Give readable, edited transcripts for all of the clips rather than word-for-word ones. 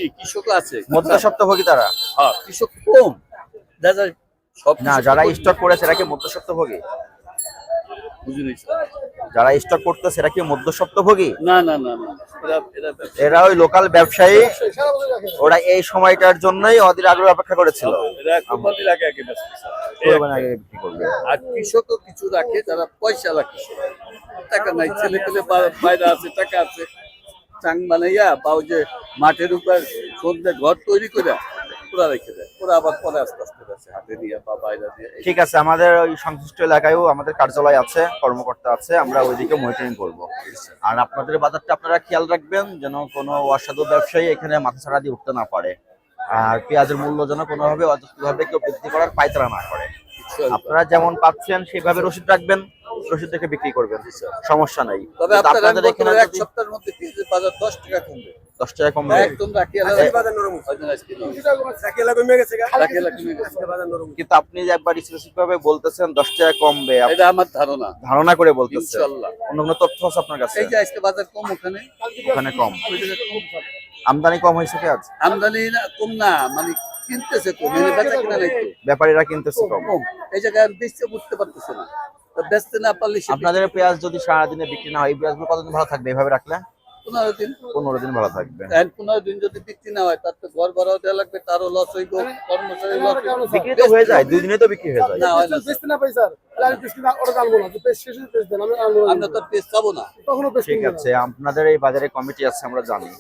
বেশি, কৃষক আছে মধ্যস্বত্বভোগী তারা? হ্যাঁ, কৃষক কম দাদা, সব না, কৃষক যারা কম। স্টক করেছে এরা কি মধ্যস্বত্বভোগী? বুঝিনি। যারা স্টক করতেছে এরা কি মধ্যস্বত্বভোগী? না না না না, এরা এরা ওই লোকাল ব্যবসায়ী, ওরা এই সময়টার জন্যই অধীর আগ্রহ অপেক্ষা করেছিল। এরা কোরবানির আগে আগে ব্যস্ত, স্যার। কোরবানির আগে বিক্রি করবে। আর কৃষকও কিছু রাখে যারা পয়সা রাখে, টাকা নাই, ছেলে পেলে বাইরে আছে, টাকা আছে, চাং বানাইয়া বা ওই যে মাঠের উপর সন্ধ্যে ঘর তৈরি করে ওরা রেখে দেয়, ওরা আবার পরে আস্তে আস্তে বেছে হাতে নিয়ে বা বাইরে দিয়ে। ঠিক আছে, আমাদের ওই সংশ্লিষ্ট এলাকায়ও আমাদের কার্যালয় আছে, কর্মকর্তা আছে, আমরা ওইদিকে মনিটরিং করব। আর আপনাদের বাজারটা আপনারা খেয়াল রাখবেন যেন কোনো অসাধু ব্যবসায়ী এখানে মাথা ছাড়া দিয়ে উঠতে না পারে, আর পেঁয়াজের মূল্য যেন কোনোভাবে অযৌক্তিকভাবে কেউ বৃদ্ধি করার পায়তারা না করে। আপনারা যেমন পাচ্ছেন সেইভাবে রসিদ রাখবেন, রসিদ দেখে বিক্রি করবেন, সমস্যা নাই। তবে আপনাদের এখানে এক সপ্তাহের মধ্যে পেঁয়াজের বাজার 10 টাকা কমবে, 10 টাকা কমবে একদম রাখি কিন্তু আপনি যে একবার স্পেসিফিক ভাবে বলতেছেন 10 টাকা কমবে, এটা আমার ধারণা, ধারণা করে বলতেছেন। ইনশাআল্লাহ অন্য কোনো তথ্য আছে আপনার কাছে? এই যে আজকে বাজার কম, ওখানে কম, আমদানি কম হয়েছে পেঁয়াজ? আমদানি কম না, মানে কিনতেছে কম, বেচা কিনা নাই তো, ব্যাপারীরা কিনতেছে কম। এই জায়গায় বেচতে বুঝতে পারতেছে না, বেচতে না পারলে আপনাদের পেঁয়াজ যদি সারাদিনে বিক্রি না হয়, এই পেঁয়াজগুলো কতদিন ভালো থাকবে এভাবে রাখলে? 15 দিন। 15 দিন ভালো থাকবে। 15 দিন যদি বিক্রি না হয়, তার তো ঘর ভাড়াও দেওয়া লাগবে, তারও লস হইব, কর্মচারী লস। বিক্রি তো হয়ে যায়, 2 দিনে তো বিক্রি হয়ে যায়। না হয় না, আমরা তো পেঁয়াজ খাবো না। ঠিক আছে, আপনাদের এই বাজারে কমিটি আছে, আমরা জানি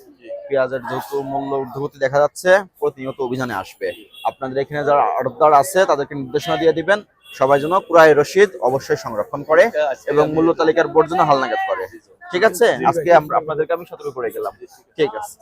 পেঁয়াজের দ্রুত মূল্য ঊর্ধ্বগতি দেখা যাচ্ছে, প্রতিনিয়ত অভিযানে আসবে। আপনাদের এখানে যারা আড়তদার আছে তাদেরকে নির্দেশনা দিয়ে দিবেন সবাই যেন ক্রয় রসিদ অবশ্যই সংরক্ষণ করে এবং মূল্য তালিকার বোর্ড যেন হালনাগাদ করে। ঠিক আছে, আজকে আপনাদেরকে আমি সতর্ক করে গেলাম। ঠিক আছে।